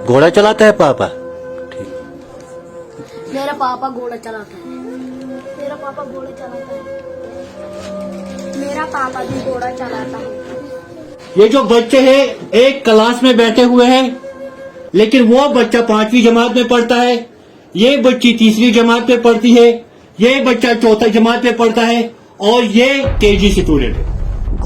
घोड़ा चलाता है पापा? मेरा पापा घोड़ा चलाता है। मेरा पापा घोड़ा चलाता है। मेरा पापा भी घोड़ा चलाता है। ये जो बच्चे हैं एक क्लास में बैठे हुए हैं, लेकिन वो बच्चा 5वीं जमात में पढ़ता है, ये बच्ची 3री जमात में पढ़ती है, ये बच्चा 4th जमात में पढ़ता है और ये केजी स्टूडेंट है।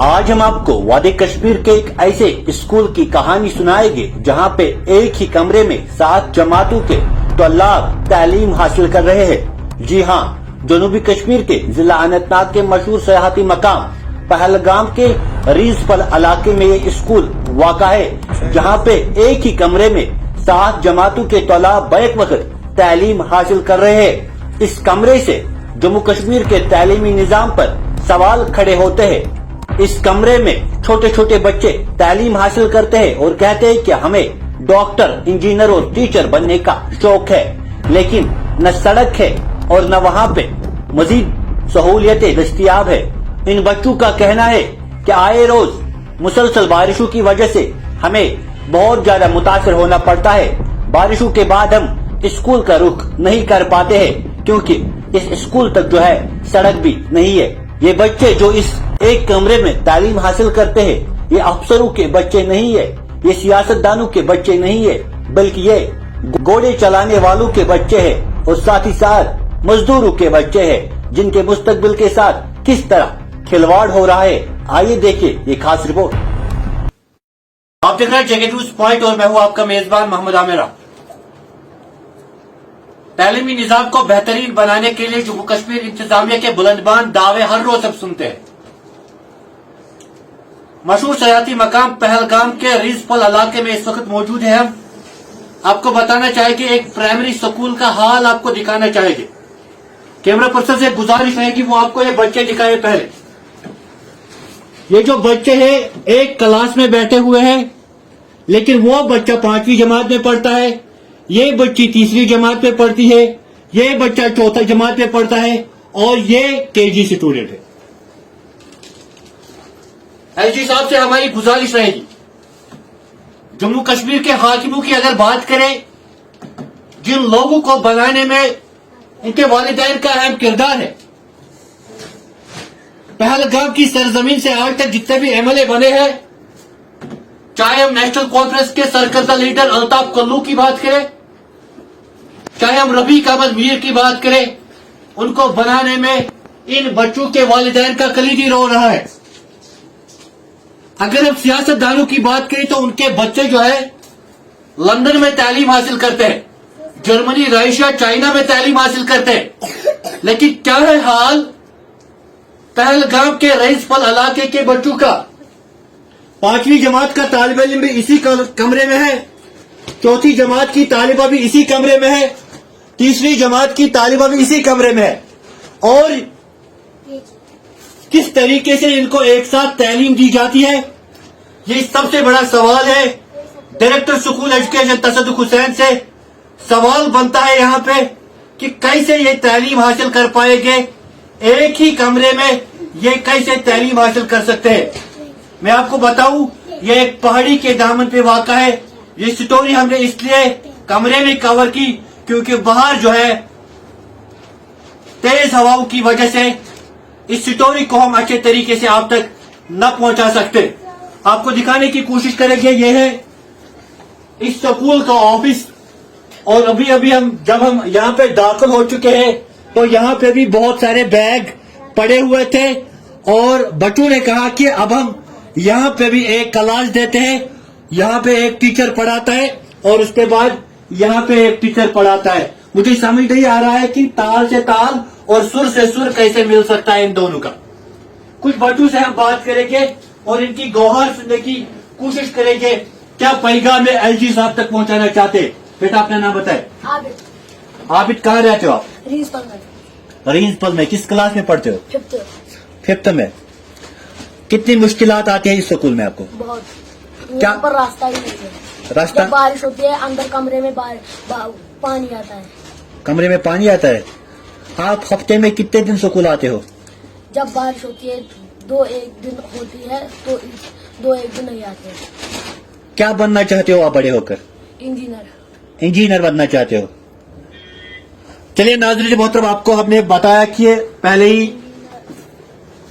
आज हम आपको वादी कश्मीर के एक ऐसे स्कूल की कहानी सुनाएंगे जहाँ पे एक ही कमरे में 7 जमातों के तल्लाब तालीम हासिल कर रहे हैं। जी हाँ, जनूबी कश्मीर के जिला अनंतनाग के मशहूर सयाहती मकाम पहलगाम के रीजपल इलाके में ये स्कूल वाक़ा है, जहाँ पे एक ही कमरे में 7 जमातों के तल्लाब बैक वक्त तालीम हासिल कर रहे हैं। इस कमरे से जम्मू कश्मीर के तालीमी निजाम पर सवाल खड़े होते हैं। इस कमरे में छोटे छोटे बच्चे तालीम हासिल करते हैं और कहते हैं कि हमें डॉक्टर, इंजीनियर और टीचर बनने का शौक है, लेकिन न सड़क है और न वहाँ पे मजीद सहूलियतें दस्तयाब है। इन बच्चों का कहना है कि आए रोज मुसलसल बारिशों की वजह से हमें बहुत ज्यादा मुतासर होना पड़ता है। बारिशों के बाद हम स्कूल का रुख नहीं कर पाते हैं क्योंकि इस स्कूल तक जो है सड़क भी नहीं है। ये बच्चे जो इस एक कमरे में तालीम हासिल करते हैं, ये अफसरों के बच्चे नहीं है, ये सियासतदानों के बच्चे नहीं है, बल्कि ये घोड़े चलाने वालों के बच्चे हैं और साथ ही साथ मजदूरों के बच्चे हैं, जिनके मुस्तकबिल के साथ किस तरह खिलवाड़ हो रहा है। आइए देखिए ये खास रिपोर्ट। आप देख रहे हैं जगह न्यूज पॉइंट और मैं हूं आपका मेजबान मोहम्मद आमिर। तालीमी निजाम को बेहतरीन बनाने के लिए जम्मू कश्मीर इंतजामिया के बुलंदबान दावे हर रोज अब सुनते हैं। मशहूर सयाहती मकाम पहलगाम के रीजपल इलाके में इस वक्त मौजूद है। हम आपको बताना चाहेंगे, एक प्राइमरी स्कूल का हाल आपको दिखाना चाहेंगे। कैमरा पर्सन से गुजारिश रहेगी वो आपको ये बच्चे दिखाए। पहले ये जो बच्चे हैं एक क्लास में बैठे हुए हैं, लेकिन वो बच्चा 5वीं जमात में पढ़ता है, ये बच्ची 3री जमात में पढ़ती है, ये बच्चा 4th जमात में पढ़ता है और ये केजी स्टूडेंट है। एलजी साहब से हमारी गुजारिश रहेगी, जम्मू कश्मीर के हाकिमों की अगर बात करें, जिन लोगों को बनाने में इनके वालिदैन का अहम किरदार है, पहलगाम की सरजमीन से आज तक जितने भी एमएलए बने हैं, चाहे हम नेशनल कॉन्फ्रेंस के सरकर्दा लीडर अल्ताफ कल्लू की बात करें, चाहे हम रफीक अहमद मीर की बात करें, उनको बनाने में इन बच्चों के वालिदैन का कलीदी रोल रहा है। अगर हम सियासतदानों की बात करें तो उनके बच्चे जो है लंदन में तालीम हासिल करते हैं, जर्मनी, रशिया, चाइना में तालीम हासिल करते हैं, लेकिन क्या है हाल पहलगाम के रीजपल इलाके के बच्चों का? 5वीं जमात का तालिब इल्म भी इसी कमरे में है, 4थी जमात की तालिबा भी इसी कमरे में है, 3री जमात की तालिबा भी इसी कमरे में है। और किस तरीके से इनको एक साथ तालीम दी जाती है, ये सबसे बड़ा सवाल है। डायरेक्टर स्कूल एजुकेशन तसद्दुक हुसैन से सवाल बनता है यहाँ पे कि कैसे ये तालीम हासिल कर पाएंगे, एक ही कमरे में ये कैसे तालीम हासिल कर सकते हैं। मैं आपको बताऊं, ये एक पहाड़ी के दामन पे वाक़ा है। ये स्टोरी हमने इसलिए कमरे में कवर की क्योंकि बाहर जो है तेज हवाओं की वजह से इस स्टोरी को हम अच्छे तरीके से आप तक न पहुंचा सकते। आपको दिखाने की कोशिश करेंगे, ये है इस स्कूल का ऑफिस। और अभी अभी जब हम यहाँ पे दाखिल हो चुके हैं तो यहाँ पे भी बहुत सारे बैग पड़े हुए थे और बच्चों ने कहा कि अब हम यहाँ पे भी एक क्लास देते हैं, यहाँ पे एक टीचर पढ़ाता है और उसके बाद यहाँ पे एक टीचर पढ़ाता है। मुझे समझ नहीं आ रहा है कि ताल से ताल और सुर से सुर कैसे मिल सकता है इन दोनों का। कुछ बच्चों से हम बात करेंगे और इनकी गौहर सुनने की कोशिश करेंगे, क्या पैगाम में एलजी साहब तक पहुंचाना चाहते। बेटा अपना नाम बताए। आबिद कहाँ रहते हो आप? रीजपल में। रीजपल में किस क्लास में पढ़ते हो? 5th में। कितनी मुश्किलात आती है इस स्कूल में आपको? बहुत। क्या? पर रास्ता ही नहीं है। रास्ता? जब बारिश होती है अंदर कमरे में पानी आता है। कमरे में पानी आता है। आप हफ्ते में कितने दिन स्कूल आते हो? जब बारिश होती है 2-1 दिन होती है तो 2-1 दिन नहीं आते। क्या बनना चाहते हो आप बड़े होकर? इंजीनियर बनना चाहते हो। चलिए नाज़रीन मोहतरम, आपको हमने बताया कि पहले ही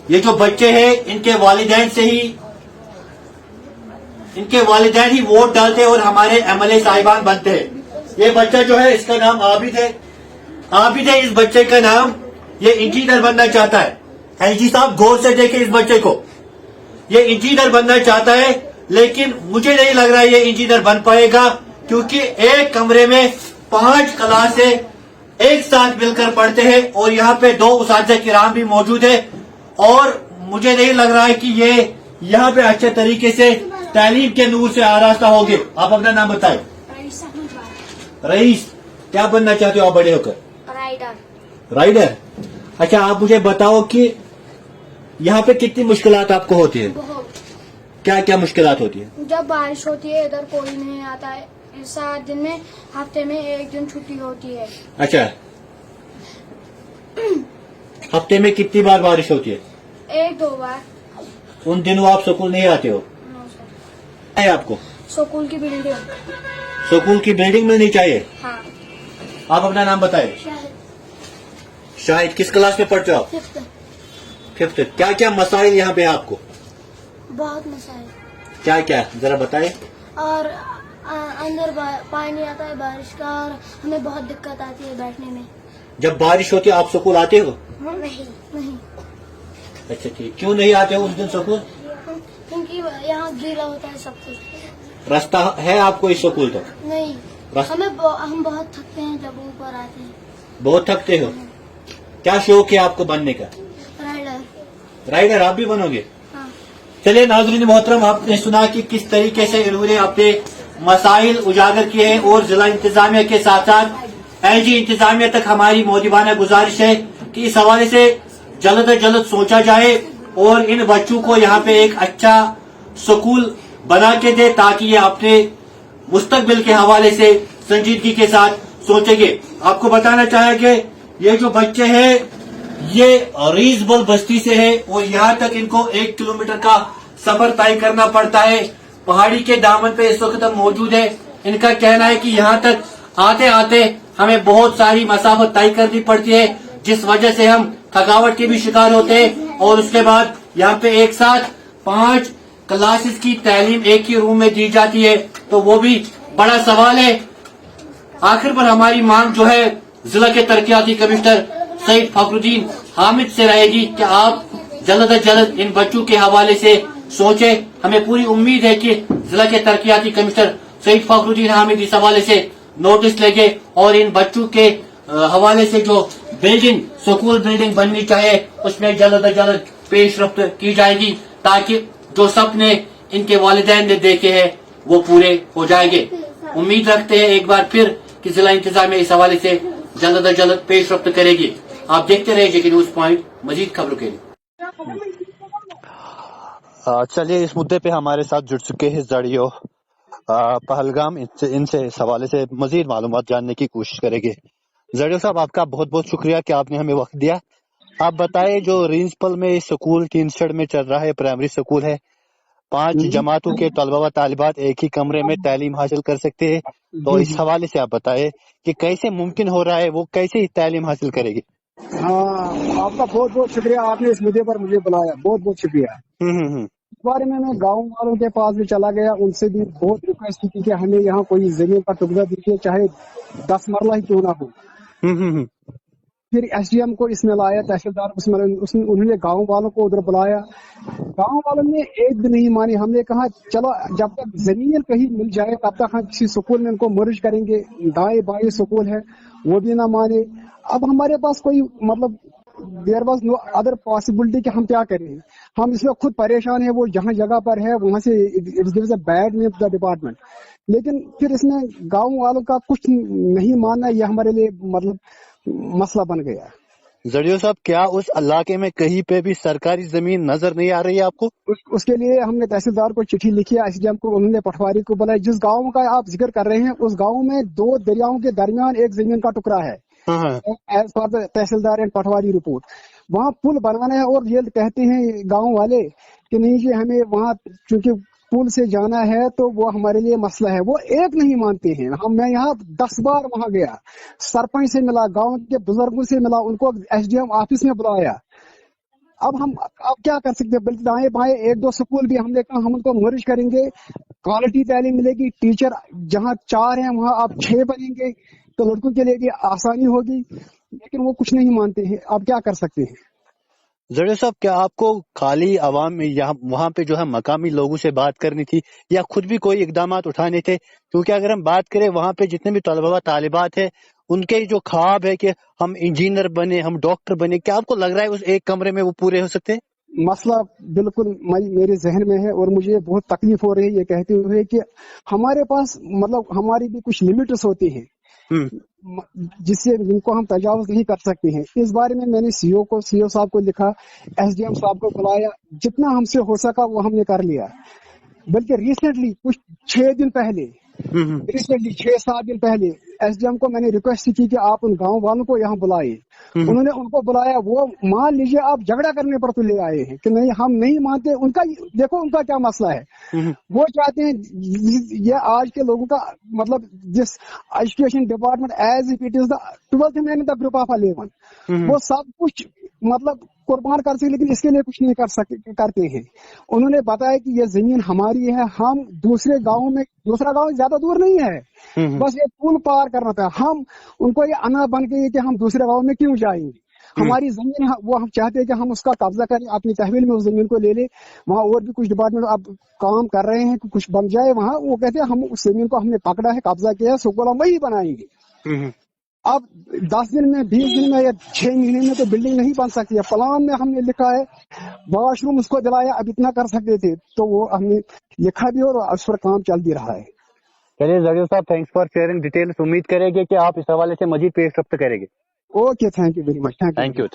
ये जो बच्चे हैं इनके वालिदैन ही वोट डालते हैं और हमारे एमएलए साहिबान बनते हैं। ये बच्चा जो है इसका नाम आबिद है इस बच्चे का नाम। ये इंजीनियर बनना चाहता है। एलजी साहब गौर से देखें इस बच्चे को, ये इंजीनियर बनना चाहता है, लेकिन मुझे नहीं लग रहा है ये इंजीनियर बन पाएगा, क्योंकि एक कमरे में 5 क्लासें एक साथ मिलकर पढ़ते हैं और यहाँ पे 2 उस्ताद किराम भी मौजूद है, और मुझे नहीं लग रहा है कि ये यहाँ पे अच्छे तरीके से तालीम के नूर से आरास्ता होंगे। आप अपना नाम बताएं। रईस, क्या बनना चाहते हो आप बड़े होकर? राइडर। अच्छा, आप मुझे बताओ कि यहाँ पे कितनी मुश्किलात आपको होती है? बहुत। क्या क्या मुश्किलात होती है? जब बारिश होती है इधर कोई नहीं आता है, 7 दिन में हफ्ते में 1 दिन छुट्टी होती है। अच्छा, हफ्ते में कितनी बार बारिश होती है? 1-2 बार। उन दिनों आप स्कूल नहीं आते हो? है आपको स्कूल की बिल्डिंग। स्कूल की बिल्डिंग मिलनी चाहिए। हाँ। आप अपना नाम बताएं। शाहिद, किस क्लास में पढ़ते हो आप? 5th। क्या क्या मसाइल यहाँ पे आपको? बहुत मसाइल। क्या क्या जरा बताएं। और अंदर पानी आता है बारिश का, और हमें बहुत दिक्कत आती है बैठने में। जब बारिश होती है आप स्कूल आते हो? नहीं। अच्छा ठीक, क्यों नहीं आते हो उस दिन स्कूल? क्योंकि यहाँ गीला होता है सब कुछ। रास्ता है आपको इस स्कूल तक? नहीं, हम बहुत थकते हैं जब ऊपर आते हैं। बहुत थकते हो? क्या शौक है आपको बनने का? राइडर आप भी बनोगे? हाँ। चलिए नाज़रीन मोहतरम, आपने सुना कि किस तरीके से इन्होंने अपने मसाइल उजागर किए हैं, और जिला इंतजामिया के साथ साथ एलजी इंतजामिया तक हमारी मोदिबाना गुजारिश है कि इस हवाले से जल्द अज जल्द सोचा जाए और इन बच्चों को यहाँ पे एक अच्छा स्कूल बना के दे, ताकि ये अपने मुस्तकबिल के हवाले से संजीदगी के साथ सोचेंगे। आपको बताना चाहेंगे ये जो बच्चे हैं ये रीजबल बस्ती से है, और यहाँ तक इनको 1 किलोमीटर का सफर तय करना पड़ता है। पहाड़ी के दामन पे इस वक्त हम मौजूद है। इनका कहना है कि यहाँ तक आते आते हमें बहुत सारी मसाफत तय करनी पड़ती है, जिस वजह से हम थकावट के भी शिकार होते हैं, और उसके बाद यहाँ पे एक साथ 5 क्लासेस की तालीम एक ही रूम में दी जाती है, तो वो भी बड़ा सवाल है। आखिर पर हमारी मांग जो है जिला के तरक्याती कमिश्नर सईद फखरुद्दीन हामिद से रहेगी कि आप जल्द अज जल्द इन बच्चों के हवाले से सोचे। हमें पूरी उम्मीद है कि जिला के तरक्याती कमिश्नर सईद फखरुद्दीन हामिद इस हवाले से नोटिस लेंगे, और इन बच्चों के हवाले से जो स्कूल बिल्डिंग बननी चाहिए उसमें जल्द अज जल्द पेशरफ्त की जाएगी, ताकि जो सपने इनके वालिदैन ने देखे हैं वो पूरे हो जाएंगे। उम्मीद रखते हैं एक बार फिर कि जिला इंतजामिया इस हवाले से जल्द अज जल्द पेशरफ्त करेगी। आप देखते रहिए जेके न्यूज पॉइंट मजीद खबरों के लिए। चलिए, इस मुद्दे पे हमारे साथ जुड़ चुके हैं जड़ियो पहलगाम, इनसे इस हवाले से मजीद मालूमात जानने की कोशिश करेंगे। जड़ियो साहब, आपका बहुत बहुत शुक्रिया कि आपने हमें वक्त दिया। आप बताएं, जो रिंसपल में स्कूल 3 शेड में चल रहा है, प्राइमरी स्कूल है, 5 जमातों के तलबा व तालिबात एक ही कमरे में तालीम हासिल कर सकते हैं, तो इस हवाले से आप बताएं कि कैसे मुमकिन हो रहा है, वो कैसे तालीम हासिल करेगी? हाँ, आपका बहुत बहुत शुक्रिया, आपने इस मुद्दे पर मुझे बुलाया, बहुत बहुत शुक्रिया। इस बारे में मैं गांव वालों के पास भी चला गया, उनसे भी बहुत रिक्वेस्ट की कि हमें यहाँ कोई जमीन का टुकड़ा दीजिए, चाहे 10 मरला ही क्यों ना हो। फिर एसडीएम को इसमें लाया, तहसीलदार उसमें उन्होंने गांव वालों को उधर बुलाया। गांव वालों ने एक भी नहीं मानी। हमने कहा चलो जब तक जमीन कहीं मिल जाए तब तक हम किसी स्कूल में इनको मर्ज करेंगे, दाएं बाएं स्कूल है, वो भी ना माने। अब हमारे पास कोई मतलब there was no other possibility कि हम क्या करें। हम इसमें खुद परेशान है, वो जहाँ जगह पर है वहां से it gives a bad name to the department. लेकिन फिर इसमें गाँव वालों का कुछ नहीं मानना, ये हमारे लिए मतलब मसला बन गया। जड़ियो साहब, क्या उस इलाके में कहीं पे भी सरकारी जमीन नजर नहीं आ रही है आपको? उसके लिए हमने तहसीलदार को चिट्ठी लिखी है, एसडीएम को, उन्होंने पटवारी को बुलाया। जिस गांव का आप जिक्र कर रहे हैं उस गांव में 2 दरियाओं के दरमियान एक जमीन का टुकड़ा है, as per tehsildar and Patwari report. वहाँ पुल बनाना है, और ये कहते हैं गाँव वाले कि नहीं जी हमें वहाँ चूंकि पुल से जाना है तो वो हमारे लिए मसला है, वो एक नहीं मानते हैं। मैं यहाँ 10 बार वहां गया, सरपंच से मिला, गांव के बुजुर्गों से मिला, उनको एसडीएम ऑफिस में बुलाया। अब क्या कर सकते हैं, बल्कि दाएं बाएं 1-2 स्कूल भी हमने कहा हम उनको मर्ज करेंगे, क्वालिटी तालीम मिलेगी, टीचर जहाँ 4 हैं वहां आप 6 बनेंगे तो लड़कों के लिए भी आसानी होगी, लेकिन वो कुछ नहीं मानते हैं। आप क्या कर सकते हैं? जड़े साहब, क्या आपको खाली आवाम में यहाँ वहाँ पे जो है मकामी लोगों से बात करनी थी या खुद भी कोई इकदाम उठाने थे? क्योंकि अगर हम बात करें वहाँ पे जितने भी तलबा तालिबात है, उनके जो ख्वाब है कि हम इंजीनियर बने, हम डॉक्टर बने, क्या आपको लग रहा है उस एक कमरे में वो पूरे हो सकते हैं? मसला बिल्कुल मेरे जहन में है और मुझे बहुत तकलीफ हो रही है ये कहते हुए कि हमारे पास मतलब हमारी भी कुछ लिमिट्स होती हैं जिससे जिनको हम तजावुज नहीं कर सकते हैं। इस बारे में मैंने सीओ साहब को लिखा, एसडीएम साहब को बुलाया, जितना हमसे हो सका वो हमने कर लिया। बल्कि रिसेंटली कुछ 6 दिन पहले, रिसेंटली 6-7 दिन पहले एसडीएम को मैंने रिक्वेस्ट की कि आप उन गांव वालों को यहाँ बुलाए। उन्होंने उनको बुलाया, वो मान लीजिए आप झगड़ा करने पर तो ले आए हैं कि नहीं हम नहीं मानते। उनका देखो उनका क्या मसला है, वो चाहते हैं ये आज के लोगों का मतलब जिस education department as if it is the 12th man in the group of 11, वो सब कुछ मतलब कुर्बान कर सकते, लेकिन इसके लिए कुछ नहीं करते हैं। उन्होंने बताया कि ये जमीन हमारी है, हम दूसरा गांव ज्यादा दूर नहीं है, बस ये पुल पार करना था। हम उनको ये अना बन गई कि हम दूसरे गांव में क्यों जाएंगे, हमारी जमीन वो हम चाहते हैं कि हम उसका कब्जा करें, अपनी तहवील में उस जमीन को ले ले। वहाँ और भी कुछ डिपार्टमेंट अब काम कर रहे हैं कि कुछ बन जाए वहाँ, वो कहते हैं हम उस जमीन को हमने पकड़ा है, कब्जा किया है, स्कूल हम वही बनाएंगे। अब 10 दिन में, 20 दिन में या 6 महीने में तो बिल्डिंग नहीं बन सकती है। प्लान में हमने लिखा है, वॉशरूम उसको दिलाया, अब इतना कर सकते थे तो वो हमने लिखा भी और उस पर काम चल भी रहा है। चलिए जड़ियो साहब, थैंक्स फॉर शेयरिंग डिटेल्स। उम्मीद करेंगे कि आप इस हवाले से मजीद पेश रफ्त करेंगे। Okay, thank you very much. Thank you.